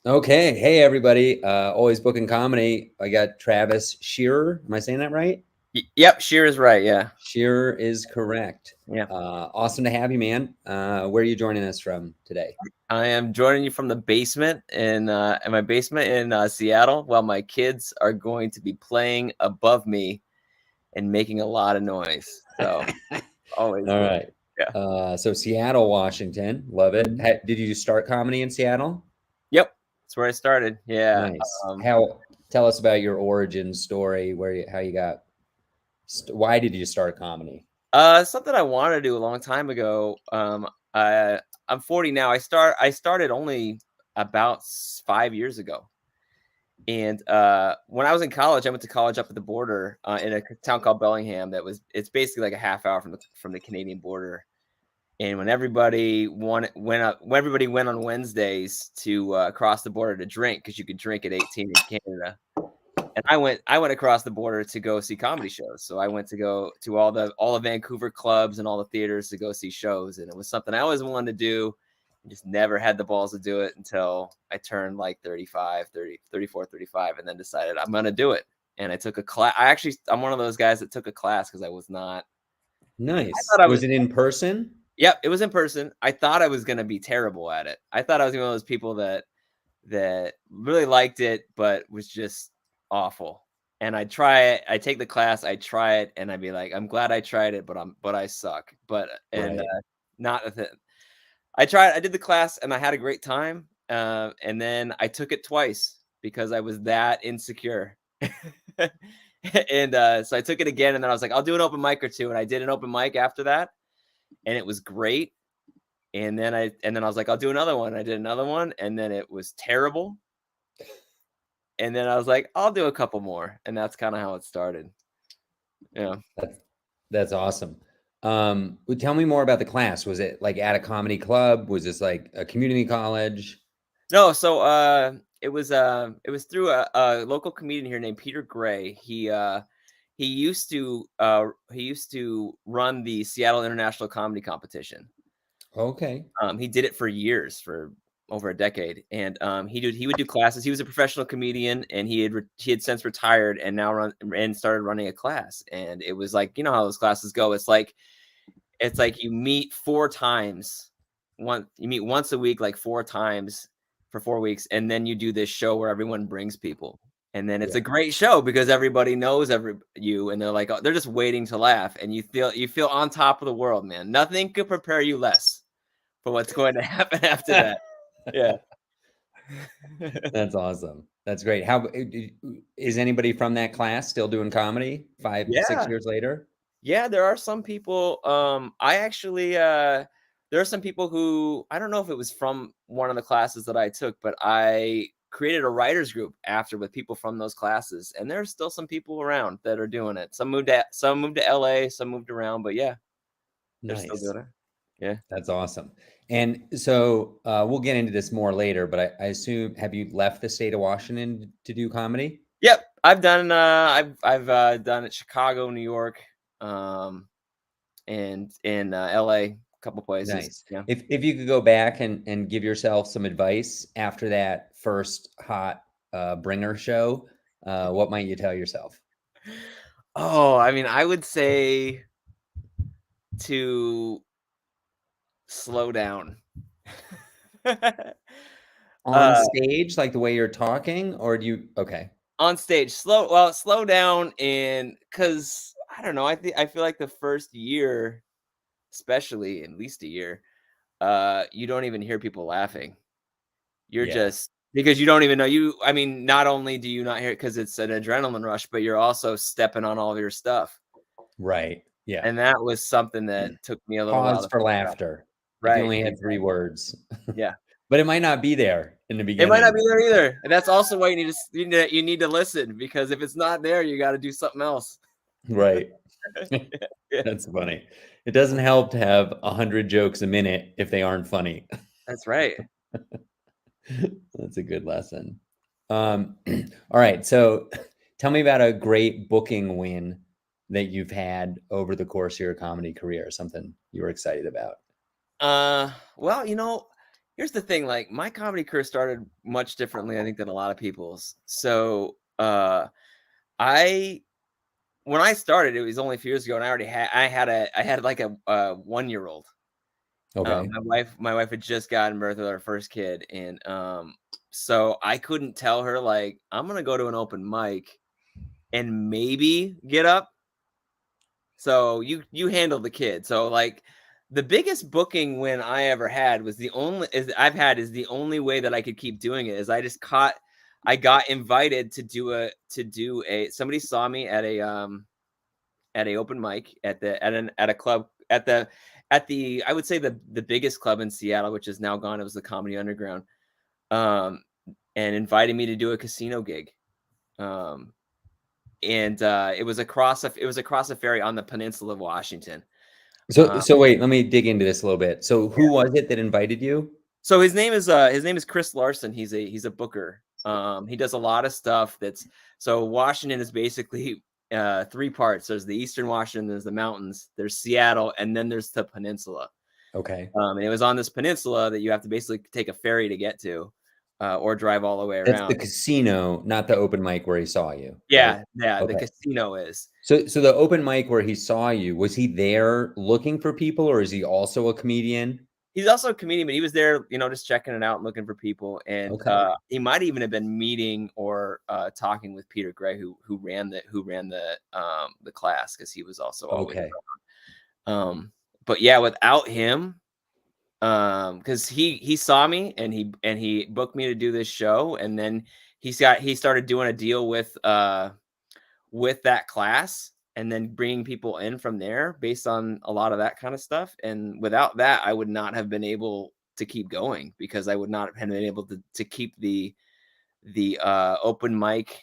Okay. Hey, everybody. Always Bookin Comedy. I got Travis Shearer. Am I saying that right? Yep, Sheer is right. Yeah, Shearer is correct. yeah. Awesome to have you, man. Where are you joining us from today? I am joining you from the basement in my basement in Seattle, while my kids are going to be playing above me and making a lot of noise. So always All good. right. Yeah. So Seattle, Washington. Love it. Mhm. Did you start comedy in Seattle? Yep, that's where I started. Yeah. Nice. Tell us about your origin story, how you got, why did you start comedy? Something I wanted to do a long time ago. I'm 40 now. I started only about 5 years ago. And when I was in college, I went to college up at the border in a town called Bellingham. It's basically like a half hour from the Canadian border. And when everybody went on Wednesdays to cross the border to drink, because you could drink at 18 in Canada. And I went across the border to go see comedy shows. So I went to go to all the Vancouver clubs and all the theaters to go see shows. And it was something I always wanted to do. And just never had the balls to do it until I turned like 34, 35, and then decided I'm going to do it. And I took a class. I'm one of those guys that took a class because I Nice. thought I was, Was it in person? yep, it was in person. I thought I was going to be terrible at it. I thought I was one of those people that really liked it, but was just awful. And I'd try it. I take the class, I try it, and I'd be like, I'm glad I tried it, but I suck. Right. Not a thing. I tried. I did the class, and I had a great time. And then I took it twice because I was that insecure. And so I took it again, and then I was like, I'll do an open mic or two, and I did an open mic after that, and it was great. And then I was like, I'll do another one. I did another one, and then it was terrible. And then I was like, I'll do a couple more, and that's kind of how it started. Yeah. That's that's awesome. Tell me more about the class. Was it like at a comedy club? Was this like a community college? No, so it was through a local comedian here named Peter Gray. He used to run the Seattle International Comedy Competition. Okay. He did it for years, for over a decade, and he would do classes. He was a professional comedian, and he had since retired and now started running a class. And it was like, how those classes go. It's like you meet four times. You meet once a week, like four times for 4 weeks, and then you do this show where everyone brings people. And then it's Yeah. a great show because everybody knows you, and they're like, they're just waiting to laugh, and you feel on top of the world, man. Nothing could prepare you less for what's going to happen after that. Yeah. That's awesome. That's great. Is anybody from that class still doing comedy 5, 6 Yeah. years later? Yeah, there are some people. There are some people who, I don't know if it was from one of the classes that I took, but I created a writers group after with people from those classes, and there's still some people around that are doing it. Some moved to LA, some moved around, but yeah, they're still Nice. doing it. Yeah. That's awesome. And so we'll get into this more later, but I assume, have you left the state of Washington to do comedy? Yep. I've done it Chicago, New York, um, and in LA, a couple places. Nice. Yeah. If you could go back and give yourself some advice after that first hot bringer show, what might you tell yourself? Oh, I mean, I would say to slow down. On uh, stage, like the way you're talking, or do you? Okay. on stage, slow down, and because I don't know, I feel like the first year, especially at least a year, you don't even hear people laughing. You're Yeah. just because you don't even know you. I mean, not only do you not hear it because it's an adrenaline rush, but you're also stepping on all of your stuff, Right. Yeah. and that was something that took me a little while Pause to for figure out. laughter. If you Right. only had three Exactly. words, Yeah. but it might not be there in the It might not beginning. be there either, and that's also why you need to listen, because if it's not there, you gotta do something else. Right. Yeah, That's funny. It doesn't help to have 100 jokes a minute if they aren't funny. that's right. That's a good lesson. All right. So tell me about a great booking win that you've had over the course of your comedy career, something you were excited about. Well, Here's the thing, like, my comedy career started much differently, I think, than a lot of people's. So, I when I started, it was only a few years ago, and I had like a 1-year-old. Okay. My wife had just gotten birth with our first kid, and, so I couldn't tell her, like, "I'm gonna go to an open mic and maybe get up." So you handle the kid. So, like, the biggest booking win I ever had was the only way that I could keep doing it is I got invited to do a somebody saw me at a open mic at a club at the I would say the biggest club in Seattle, which is now gone. It was the Comedy Underground. Um, and invited me to do a casino gig. Um, and it was across a ferry on the peninsula of Washington. So Uh, so wait, let me dig into this a little bit. So who was it that invited you? so his name is Chris Larson. He's a booker. He does a lot of stuff so Washington is basically three parts. There's the Eastern Washington, there's the mountains, there's Seattle, and then there's the peninsula. Okay. And it was on this peninsula that you have to basically take a ferry to get to, or drive all the way That's the around. casino, not the open mic where he saw you, right? Yeah, yeah, the Okay. casino is. So the open mic where he saw you, was he there looking for people or is he also a comedian? He's also a comedian, but he was there, just checking it out and looking for people. And Okay. he might even have been meeting or talking with Peter Gray, the class, because he was also always. Okay. But yeah, without him, because he saw me and he booked me to do this show, and then he started doing a deal with that class, and then bringing people in from there based on a lot of that kind of stuff. And without that, I would not have been able to keep going, because I would not have been able to keep the open mic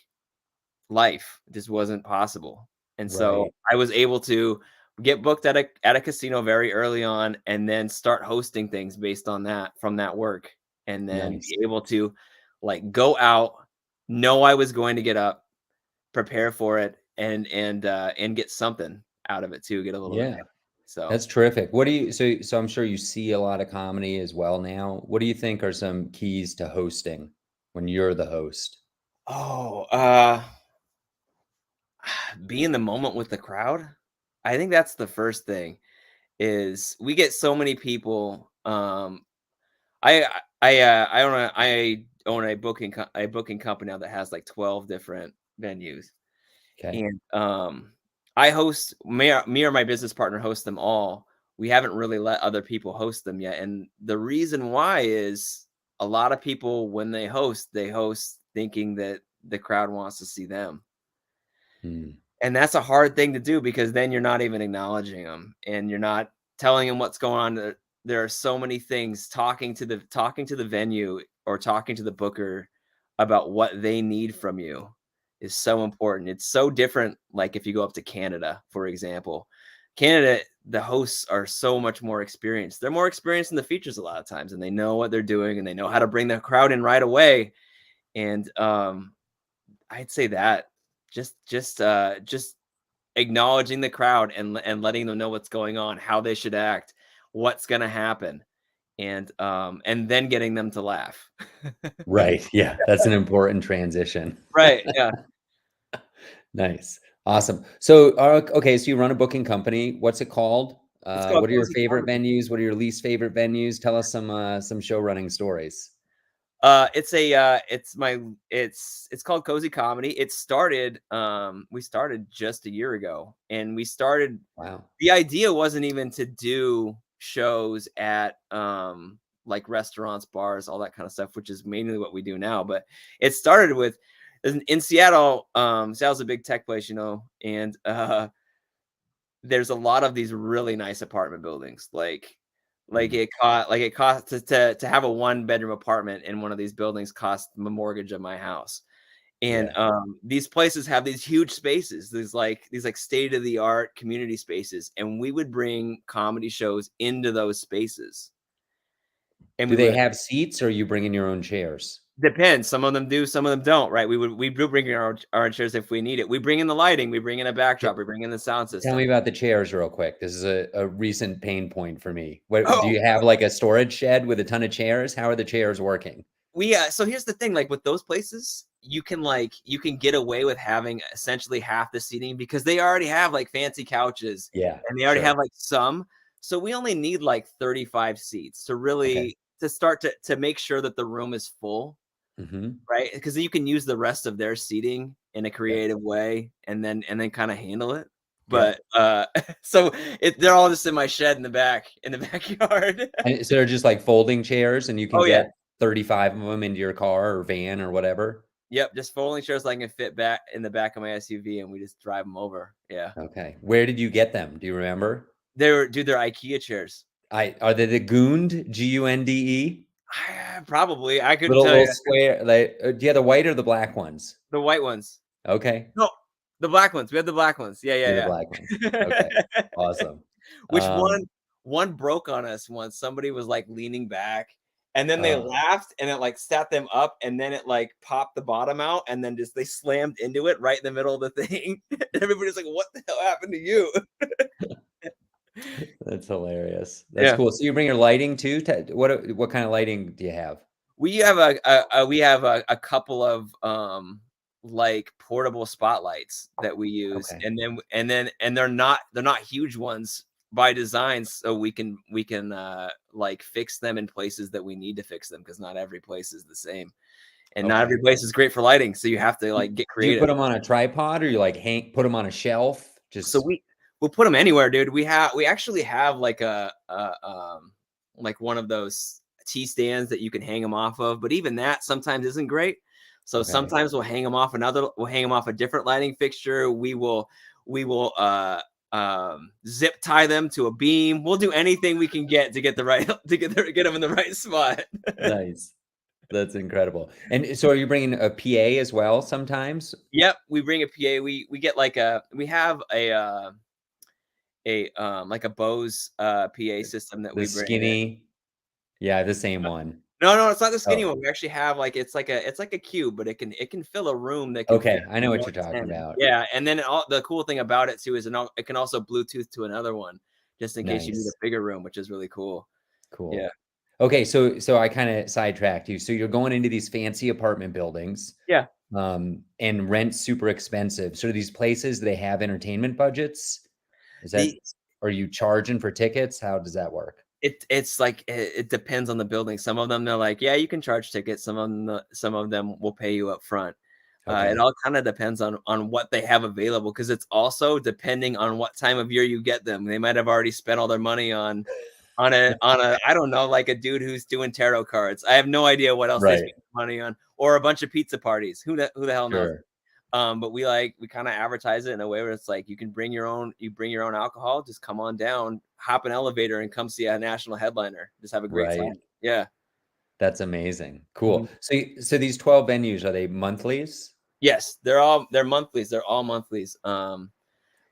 life. It just wasn't possible. And so Right. I was able to get booked at a casino very early on, and then start hosting things based on that from that work, and then Nice. be able to, like, go out, know I was going to get up, prepare for it, and get something out of it too, get a little bit Yeah. paid. So, That's terrific. What do you so I'm sure you see a lot of comedy as well now. What do you think are some keys to hosting when you're the host? oh, be in the moment with the crowd. I think that's the first thing. Is we get so many people. I own a booking company now that has like 12 different venues, Okay. and I host me or my business partner host them all. We haven't really let other people host them yet, and the reason why is a lot of people, when they host thinking that the crowd wants to see them. Hmm. And that's a hard thing to do, because then you're not even acknowledging them, and you're not telling them what's going on. There are so many things, talking to the venue or talking to the booker about what they need from you is so important. It's so different, like, if you go up to Canada, for example. Canada, the hosts are so much more experienced. They're more experienced in the features a lot of times, and they know what they're doing, and they know how to bring the crowd in right away. And I'd say that just acknowledging the crowd, and letting them know what's going on, how they should act, what's gonna happen, and then getting them to laugh. Right. Yeah. That's an important transition. Right, yeah. Nice. Awesome. So, okay, so you run a booking company. What's it called? It's called What are your Cozy favorite Comedy. venues? What are your least favorite venues? Tell us some show running stories. It's called Cozy Comedy. We started just a year ago, and Wow. the idea wasn't even to do shows at, like, restaurants, bars, all that kind of stuff, which is mainly what we do now. But it started with in Seattle. Seattle's a big tech place, and there's a lot of these really nice apartment buildings. Mm, It cost to have a one-bedroom apartment in one of these buildings cost the mortgage of my house. And yeah. these places have these huge spaces, these state of the art community spaces, and we would bring comedy shows into those spaces. And Do we they would have seats or are you bringing your own chairs? Depends. Some of them do, some of them don't, right? We do bring in our chairs if we need it. We bring in the lighting, we bring in a backdrop, we bring in the sound Tell me system. about the chairs real quick. This is a recent pain point for me. What do Oh, you have, like, a storage shed with a ton of chairs? How are the chairs working? so here's the thing, like with those places, you can get away with having essentially half the seating because they already have like fancy couches Yeah, and they already sure. have like some. So we only need like 35 seats to Okay. really to start to make sure that the room is full. Mhm. Right, because you can use the rest of their seating in a Yep. creative way and then kinda handle it. But, Yep. so they're all just in my shed in the backyard. And so they're just like folding chairs and you can Oh, yeah. get 35 of them into your car or van or whatever? Yep, just folding chairs so I can fit back in the back of my SUV, and we just drive them over. Yeah. Okay. Where did you get them? Do you remember? They're IKEA chairs. I Are they the Gund, Gunde? Probably, I couldn't Little tell little you. square, like, do you have the white or the black ones? The white ones. Okay. No, the black ones, we have the black ones. Yeah, You're the yeah, black ones. Okay. yeah. Awesome. Which Um, one broke on us once. Somebody was, like, leaning back, and then they oh, laughed, and it, like, sat them up, and then it, like, popped the bottom out, and then just they slammed into it right in the middle of the thing. Everybody's like, "What the hell happened to you?" that's hilarious. That's Yeah. cool. So you bring your lighting too? What kind of lighting do you have? We have a couple of, like, portable spotlights that we use, Okay. and they're not huge ones by design, so we can like, fix them in places that we need to fix them because not every place is the same, and not every Okay. place is great for lighting, so you have to, like, get Do you put creative. them on a tripod or you, like, hang put them on a shelf? So Just we'll put them anywhere, dude. We actually have, like, like, one of those T stands that you can hang them off of, but even that sometimes isn't great. So okay. sometimes we'll hang them off a different lighting fixture. We will zip tie them to a beam. We'll do anything we can get to get the right get them in the right spot. Nice. That's incredible. And so are you bringing a PA as well sometimes? Yep, we bring a PA. We get like we have like a Bose PA system that The we bring in. skinny Yeah, the same one. No, no, it's not the skinny Oh, one. We actually have like it's like a cube, but it can fill a room that can fit okay. I know what more you're talking than 10. about. Yeah, and then the cool thing about it too is it can also Bluetooth to another one, just in case you need a Nice. bigger room, which is really cool. Yeah. Cool. Okay, so I kinda sidetracked you. So you're going into these fancy apartment buildings, Yeah. and rent's super expensive. So do these places, they have entertainment budgets? Is that The Are you charging for tickets? How does that work? it's like it depends on the building. Some of them they're like, yeah, you can charge tickets. Some of them will pay you up front. It Okay. all kind of depends on what they have available because it's also depending on what time of year you get them. They might have already spent all their money on a I don't know, like a dude who's doing tarot cards. I have no idea what else they Right. spend money on, or a bunch of pizza parties. Who the hell knows? Sure. But we kind of advertise it in a way where it's like you bring your own alcohol, just come on down, hop an elevator, and come see a national headliner. Just have a great Right. time. Yeah. That's amazing. Mhm. Cool. So these 12 venues, are they monthlies? Yes, they're monthlies. They're all monthlies.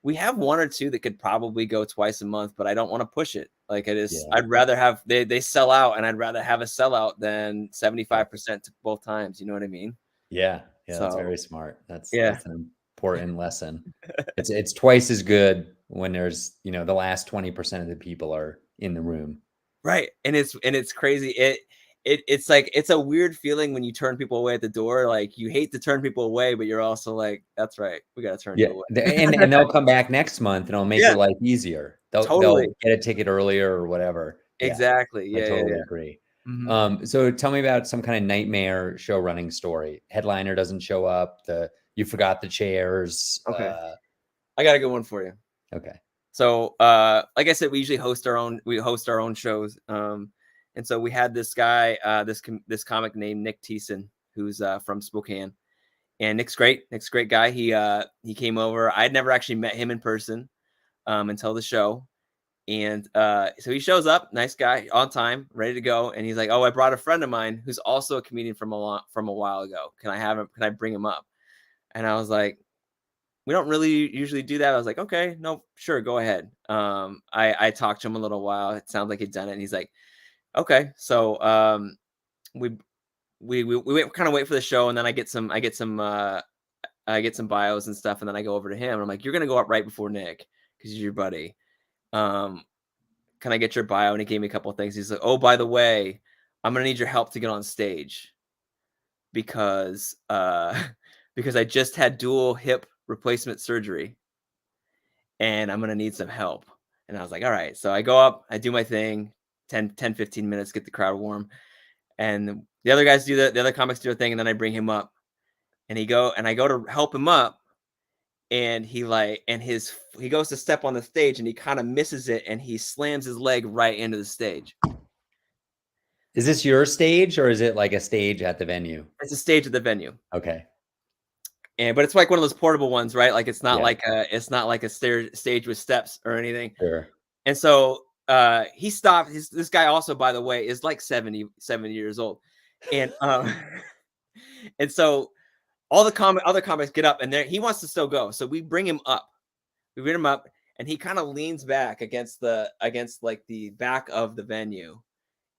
We have one or two that could probably go twice a month, but I don't want to push it. Like it is, Yeah. I'd rather have they sell out, and I'd rather have a sellout than Yep. 75% to both times. You know what I mean? Yeah. Yeah, that's So very smart. yeah, That's an important lesson. It's twice as good when there's, the last 20% of the people are in the room. right. And it's crazy. It's like it's a weird feeling when you turn people away at the door. Like you hate to turn people away, but you're also like, that's right, we got to turn Yeah, you away. and they'll come back next month, and it'll make Yeah, your life easier. They'll totally, get a ticket earlier or whatever. Yeah, exactly. I Yeah, yeah, totally yeah. agree. Hmm. So tell me about some kind of nightmare show running story. Headliner doesn't show up, you forgot the chairs, Okay, I got a good one for you. okay. So, like I said, we host our own shows. And so we had this guy, this comic named Nick Thiessen, who's from Spokane, and Nick's a great guy. He came over. I'd never actually met him in person until the show, and so he shows up, nice guy, on time, ready to go, and he's like, "Oh, I brought a friend of mine who's also a comedian from a while ago. Can I have him? Can I bring him up?" And I was like, we don't really usually do that. I was like, okay, no, sure, go ahead. I talked to him a little while. It sounds like he'd done it. And he's like, okay. So we we kind of wait for the show, and then I get some bios and stuff, and then I go over to him, and I'm like, "You're gonna go up right before Nick because he's your buddy. Can I get your bio?" And he gave me a couple of things. He's like, "Oh, by the way, I'm gonna need your help to get on stage because because I just had dual hip replacement surgery, and I'm gonna need some help." And I was like, "All right." So I go up, I do my thing, 15 minutes, get the crowd warm, and the other comics do their thing, and then I bring him up, and I go to help him up, and he goes to step on the stage, and he kind of misses it, and he slams his leg right into the stage. Is this your stage, or is it like a stage at the venue? It's a stage at the venue. Okay. But it's like one of those portable ones, right? Like it's not Yeah. like a stage with steps or anything. Sure. And so he stopped. This guy also, by the way, is like 70 years old. And and so all the other comics get up, and he wants to still go. So we bring him up. And he kind of leans back against like the back of the venue,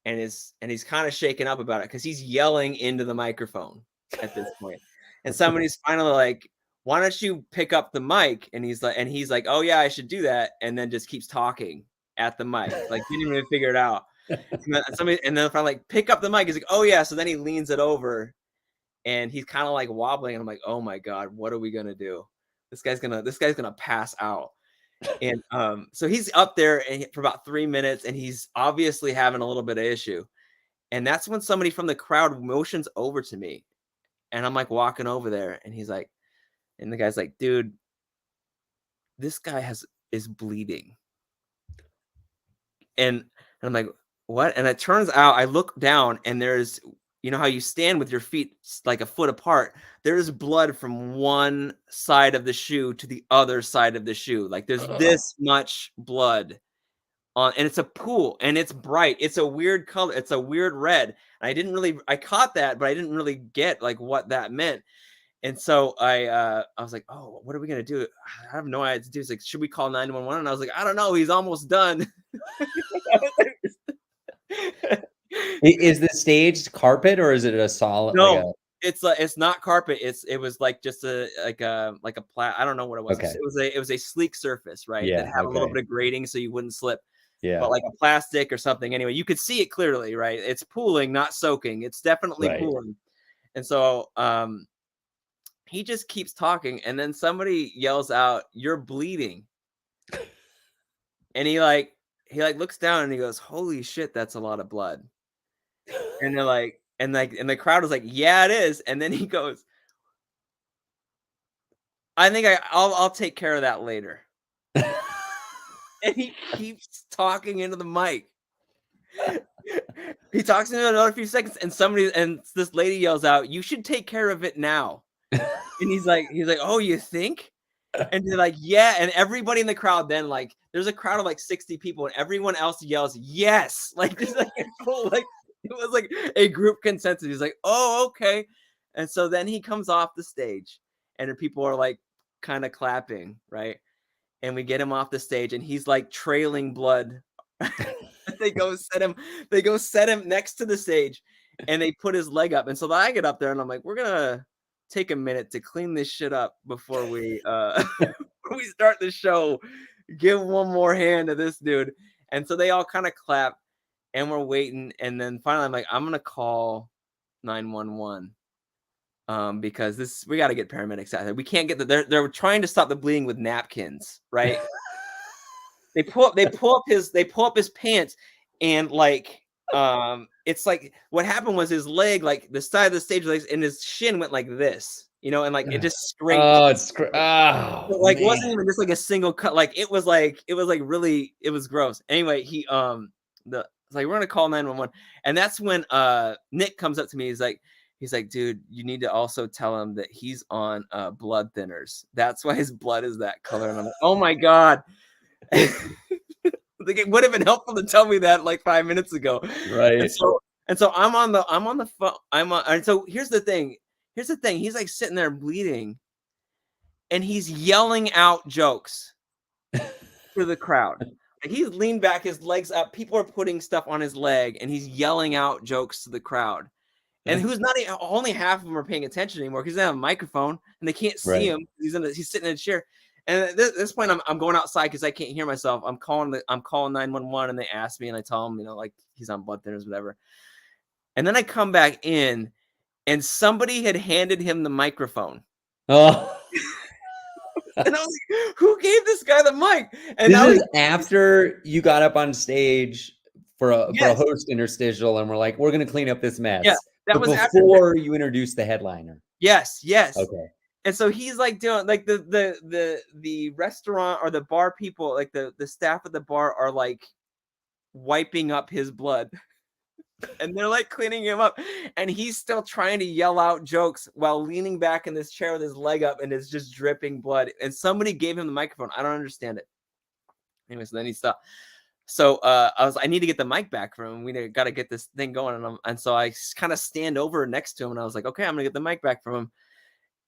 and he's kind of shaken up about it because he's yelling into the microphone at this point. And somebody's finally like, "Why don't you pick up the mic?" And he's like, "Oh yeah, I should do that." And then just keeps talking at the mic, like didn't even figure it out. And then finally like, "Pick up the mic." He's like, "Oh yeah." So then he leans it over, and he's kind of like wobbling. And I'm like, "Oh my God, what are we gonna do? This guy's gonna pass out." And so he's up there for about 3 minutes, and he's obviously having a little bit of issue. And that's when somebody from the crowd motions over to me, and I'm like walking over there, and the guy's like, "Dude, this guy is bleeding." And I'm like, "What?" And it turns out I look down, and there's, you know how you stand with your feet like a foot apart? There's blood from one side of the shoe to the other side of the shoe. Like there's this much blood on, and it's a pool, and it's bright. It's a weird color. It's a weird red. And I caught that, but I didn't really get like what that meant. And so I was like, "Oh, what are we gonna do?" I have no idea what to do. It's like, "Should we call 911?" And I was like, "I don't know. He's almost done." Is the stage carpet, or is it a solid like No, a it's not carpet. It was like just I don't know what it was. Okay. It was a sleek surface, right? That Yeah, had a little okay. bit of grading so you wouldn't slip. Yeah. But like a plastic or something. Anyway, you could see it clearly, right? It's pooling, not soaking. It's definitely Right. pooling. And so he just keeps talking, and then somebody yells out, "You're bleeding." And he looks down, and he goes, "Holy shit, that's a lot of blood." And they're like, and the crowd was like, "Yeah, it is." And then he goes, "I think I'll take care of that later." And he keeps talking into the mic. He talks into another few seconds, and this lady yells out, "You should take care of it now." And he's like, "Oh, you think?" And they're like, "Yeah." And everybody in the crowd then, like, there's a crowd of like 60 people, and everyone else yells, "Yes!" Like, there's like like it was like a group consensus. He's like, "Oh, okay." And so then he comes off the stage, and the people are like kind of clapping, right? And we get him off the stage, and he's like trailing blood. They go set him next to the stage, and they put his leg up. And so I get up there, and I'm like, "We're gonna take a minute to clean this shit up before we before we start the show. Give one more hand to this dude." And so they all kind of clap, and we're waiting. And then finally I'm like, "I'm gonna call 911 because we got to get paramedics out there. We can't get they're trying to stop the bleeding with napkins, right?" They pull up his pants, and like it's like what happened was his leg, like the side of the stage legs, and his shin went like this, and like it just scraped. Oh, oh, Like it wasn't man. even just like a single cut. Like it was like really, it was gross. Anyway, it's like, "We're gonna call 911." And that's when Nick comes up to me. He's like, "Dude, you need to also tell him that he's on blood thinners. That's why his blood is that color." And I'm like, "Oh my God." Like, it would have been helpful to tell me that like 5 minutes ago. And Right. so I'm on the phone. And so here's the thing. He's like sitting there bleeding, and he's yelling out jokes to the crowd. Like, he's leaned back, his legs up. People are putting stuff on his leg, and he's yelling out jokes to the crowd. and who's not only half of them are paying attention anymore because they have a microphone and they can't see Right. him. He's sitting in a chair. And at this point, I'm going outside because I can't hear myself. I'm calling 911, and they ask me, and I tell them, like he's on blood thinners, whatever. And then I come back in, and somebody had handed him the microphone. Oh. And I was like, who gave this guy the mic? And This now is after you got up on stage for a yes, host interstitial, and we're like, we're gonna clean up this yeah, mess. that But was after. before you introduced the headliner. Yes. Okay. And so he's like doing like the restaurant or the bar people, like the staff at the bar are like wiping up his blood. And they're like cleaning him up, and he's still trying to yell out jokes while leaning back in this chair with his leg up, and it's just dripping blood. And somebody gave him the microphone. I don't understand it. Anyway, so then he stopped. So I need to get the mic back from him. We got to get this thing going. And so I kind of stand over next to him, and I was like, okay, I'm gonna get the mic back from him.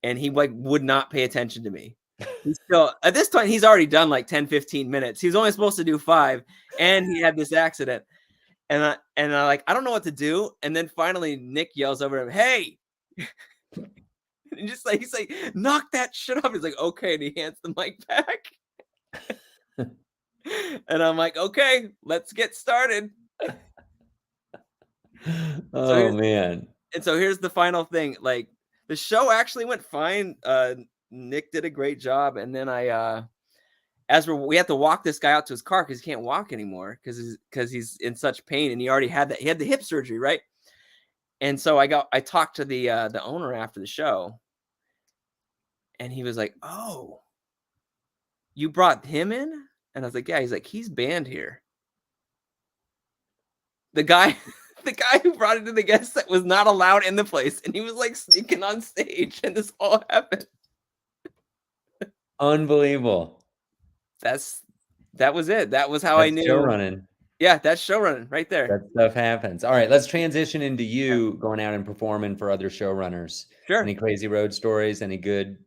And he like would not pay attention to me. He's still at this point, he's already done like 10, 15 minutes. He was only supposed to do 5, and he had this accident. And I like, I don't know what to do. And then finally Nick yells over him, hey. And just like he's like, knock that shit off. He's like, okay, and he hands the mic back. And I'm like, okay, let's get started. Oh man. And so here's the final thing. Like the show actually went fine. Nick did a great job. And then we have to walk this guy out to his car because he can't walk anymore because he's in such pain, and he already had that. He had the hip surgery, right? And so I talked to the owner after the show, and he was like, "Oh, you brought him in?" And I was like, "Yeah." He's like, "He's banned here." The guy who brought it to the guest that was not allowed in the place, and he was like sneaking on stage, and this all happened. Unbelievable. That was it. That was how That's I knew. show running. Yeah, that's show running right there. That stuff happens. All right, let's transition into you going out and performing for other showrunners. Sure. Any crazy road stories? Any good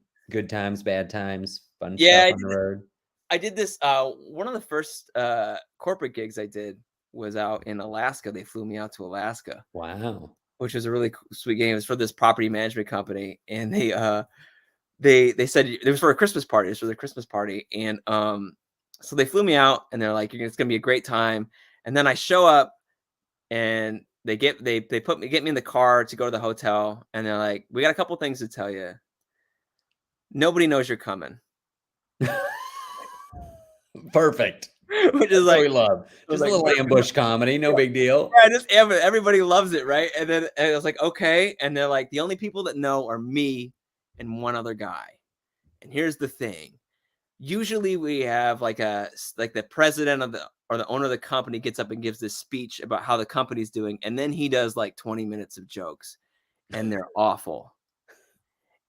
times, bad times, fun Yeah, stuff on the road? I did this. One of the first corporate gigs I did was out in Alaska. They flew me out to Alaska. Wow. Which was a really sweet game. It was for this property management company, and they said it was for a Christmas party. It was for the Christmas party, and so they flew me out, and they're like, "It's gonna be a great time." And then I show up, and they get me in the car to go to the hotel, and they're like, "We got a couple things to tell you. Nobody knows you're coming." Perfect. Which is That's like what we love. Just a little ambush comedy, no big deal. Yeah, just everybody loves it, right? And then I was like, okay. And they're like, the only people that know are me and one other guy. And here's the thing. Usually we have like the president or the owner of the company gets up and gives this speech about how the company's doing, and then he does like 20 minutes of jokes, and they're awful.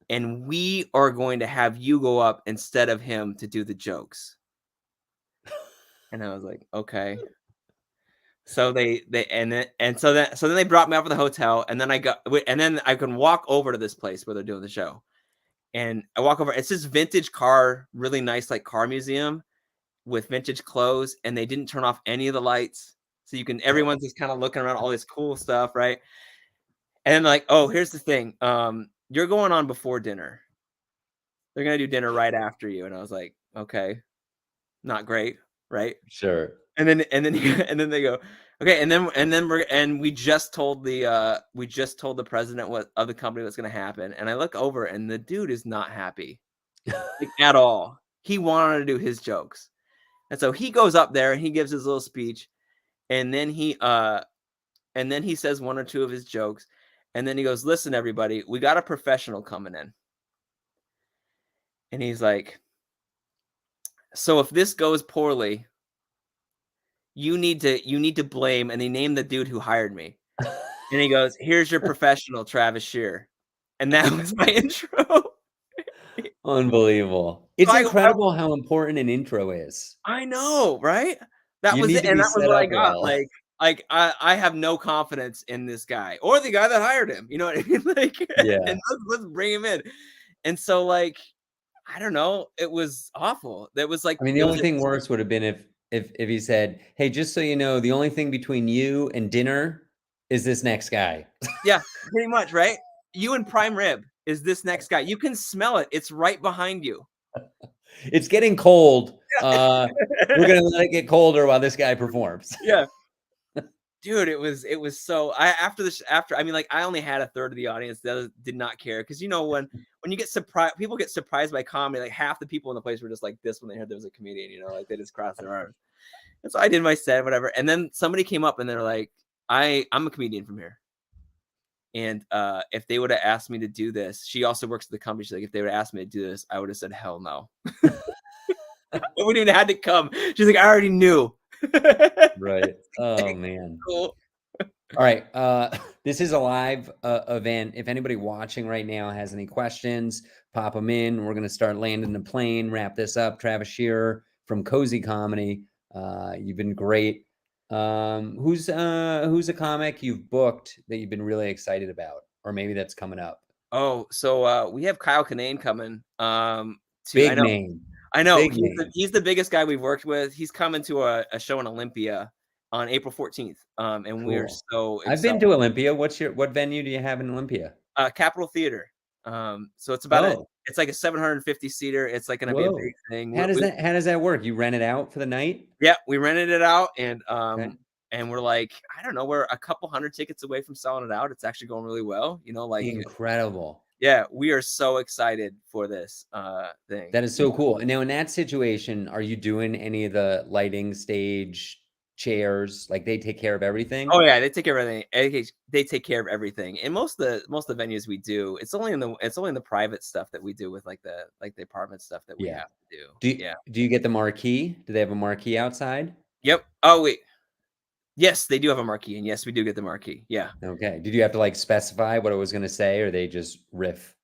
And we are going to have you go up instead of him to do the jokes. And I was like, okay. So then they brought me out for the hotel, and then I can walk over to this place where they're doing the show. And I walk over. It's this vintage car, really nice like car museum with vintage clothes, and they didn't turn off any of the lights. So everyone's just kind of looking around all this cool stuff, right? And like, oh, here's the thing. You're going on before dinner. They're gonna do dinner right after you. And I was like, okay, not great, right? Sure. And then they go, okay, and we just told the president of the company what's gonna happen. And I look over, and the dude is not happy like, at all. He wanted to do his jokes. And so he goes up there and he gives his little speech, and then he says one or two of his jokes, and then he goes, listen, everybody, we got a professional coming in. And he's like, so if this goes poorly, you need to blame, and they named the dude who hired me. And he goes, here's your professional, Travis Shearer. And that was my intro. Unbelievable. It's incredible how important an intro is. I know, right? That was it. And that was what I got. Like I have no confidence in this guy or the guy that hired him. You know what I mean? Like, yeah. And let's bring him in. And so, like, I don't know. It was awful. That was like, I mean, the only thing worse would have been if he said, hey, just so you know, the only thing between you and dinner is this next guy. Yeah, pretty much, right? You and prime rib is this next guy. You can smell it. It's right behind you. It's getting cold. Yeah. We're gonna let it get colder while this guy performs. Yeah. Dude, it was so after I mean, like, I only had a third of the audience that did not care because you know when you get surprised, people get surprised by comedy. Like half the people in the place were just like this when they heard there was a comedian. You know, like they just crossed their arms. And so I did my set, whatever. And then somebody came up and they're like, I'm a comedian from here. And if they would have asked me to do this, she also works at the company. She's like, if they would have asked me to do this, I would have said hell no. I wouldn't even had to come. She's like, I already knew. Right. Oh man. Cool. All right. This is a live event. If anybody watching right now has any questions, pop them in. We're gonna start landing the plane. Wrap this up. Travis Shearer from Cozy Comedy. You've been great. Who's a comic you've booked that you've been really excited about, or maybe that's coming up? Oh, so we have Kyle Kinane coming. Big name. I know. Big name. He's the biggest guy we've worked with. He's coming to a show in Olympia on April 14th. And we are Cool. so I've been excited. to Olympia. What venue do you have in Olympia? Capitol Theater. So it's about Oh, it's like a 750 seater. It's like gonna be a whoa. big thing. How does that work? You rent it out for the night? Yeah, we rented it out Okay. and we're like, I don't know, we're a couple hundred tickets away from selling it out. It's actually going really well. You know, like Incredible. yeah, we are so excited for this thing. That is so cool. And now in that situation, are you doing any of the lighting, stage, chairs? Like they take care of everything? Oh yeah, they take care of everything. They take care of everything. And most of the venues we do, it's only in the private stuff that we do with like the apartment stuff that we Yeah. have to do. Do Yeah. do you get the marquee? Do they have a marquee outside? Yep. Oh wait. Yes, they do have a marquee, and yes, we do get the marquee. Yeah. Okay. Did you have to like specify what it was gonna say, or they just riff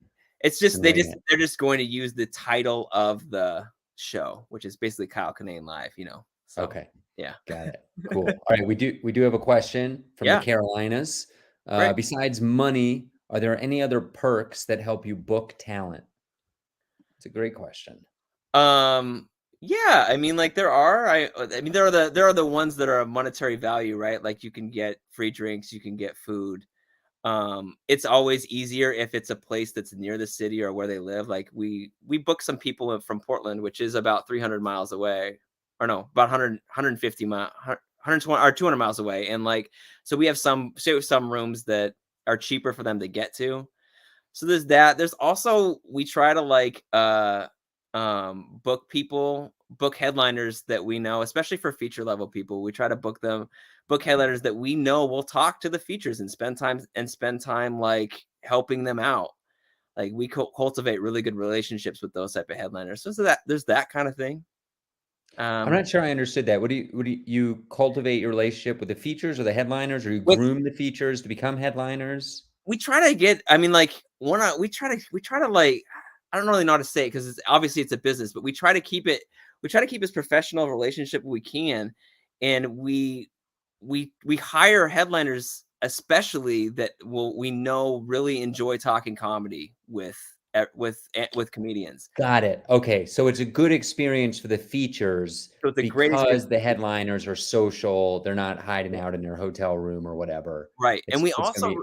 It's just and wing it? they're just going to use the title of the show, which is basically Kyle Kinane Live, you know. So Okay. yeah. Got it. Cool. All right. We do have a question from the Yeah. Carolinas. Great. Besides money, are there any other perks that help you book talent? It's a great question. Yeah, I mean, like there are, I mean, there are the ones that are of monetary value, right? Like you can get free drinks, you can get food. It's always easier if it's a place that's near the city or where they live. Like we book some people from Portland, which is about 300 miles away, or no, about 150 miles, 120 or 200 miles away. And like, so we have some rooms that are cheaper for them to get to. So there's that. There's also, we try to like book headliners that we know, especially for feature level people. We try to book headliners that we know will talk to the features and spend time like helping them out. Like we cultivate really good relationships with those type of headliners. So there's that kind of thing. I'm not sure I understood that. What do you cultivate your relationship with the features or the headliners, or you With groom the features to become headliners? we try to get, I mean, like we try to like, I don't really know how to say it because it's obviously it's a business, but we try to keep as professional a relationship we can. And we hire headliners especially that we know really enjoy talking comedy with comedians. Got it. Okay. So it's a good experience for the features So it's a great experience. because the headliners are social. They're not hiding out in their hotel room or whatever. Right. And we It's gonna also, be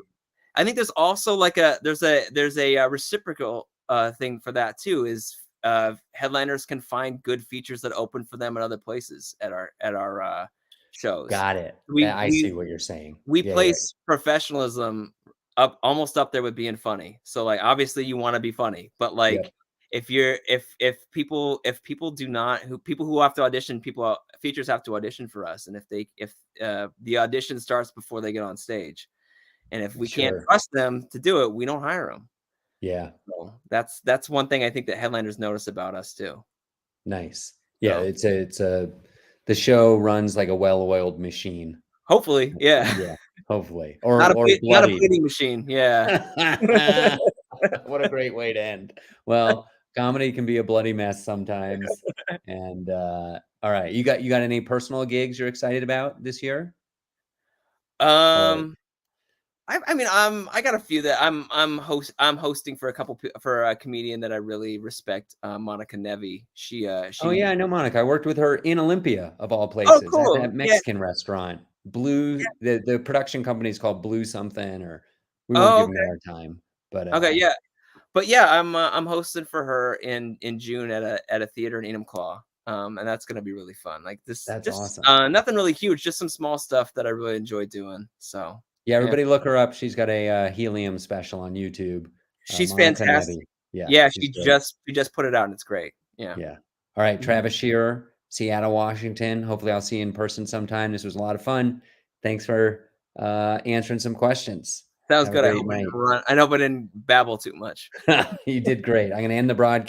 I think there's also like there's a reciprocal thing for that too, is headliners can find good features that open for them at other places at our shows. got it. We I we see what you're saying. we Yeah, yeah. place professionalism almost up there with being funny. So like obviously you want to be funny, but Yep. like if people do not people who have to audition, features have to audition for us, and if the audition starts before they get on stage, and if we can't Sure. trust them to do it, we don't hire them. Yeah. So that's one thing I think that headliners notice about us too. Nice. Yeah, So the show runs like a well-oiled machine. hopefully, yeah. Yeah, hopefully. Not Or not a bloodied. bleeding machine. Yeah. What a great way to end. Well, comedy can be a bloody mess sometimes. And all right, you got any personal gigs you're excited about this year? Or Um I mean, I got a few that I'm hosting for for a comedian that I really respect, Monica Nevi. oh yeah, I know Monica. I worked with her in Olympia of all Oh, places at cool. that Yeah. Mexican restaurant. Blue, the production company is called Blue something, or we won't Oh, give them okay. a hard time. But Okay, yeah. But yeah, I'm hosting for her in June at a theater in Enumclaw. And that's gonna be really fun. Like this, that's just awesome. nothing really huge, just some small stuff that I really enjoy doing. So Yeah, yeah, everybody look her up. She's got a helium special on YouTube. she's Monica fantastic. Nevi. Yeah, Yeah, she's great. she just put it out and it's great. Yeah. Yeah. All right, Mhm. Travis Shearer, Seattle, Washington. Hopefully, I'll see you in person sometime. This was a lot of fun. Thanks for answering some questions. Sounds Have a good. I great hope I night. didn't babble too much. You did great. I'm going to end the broadcast.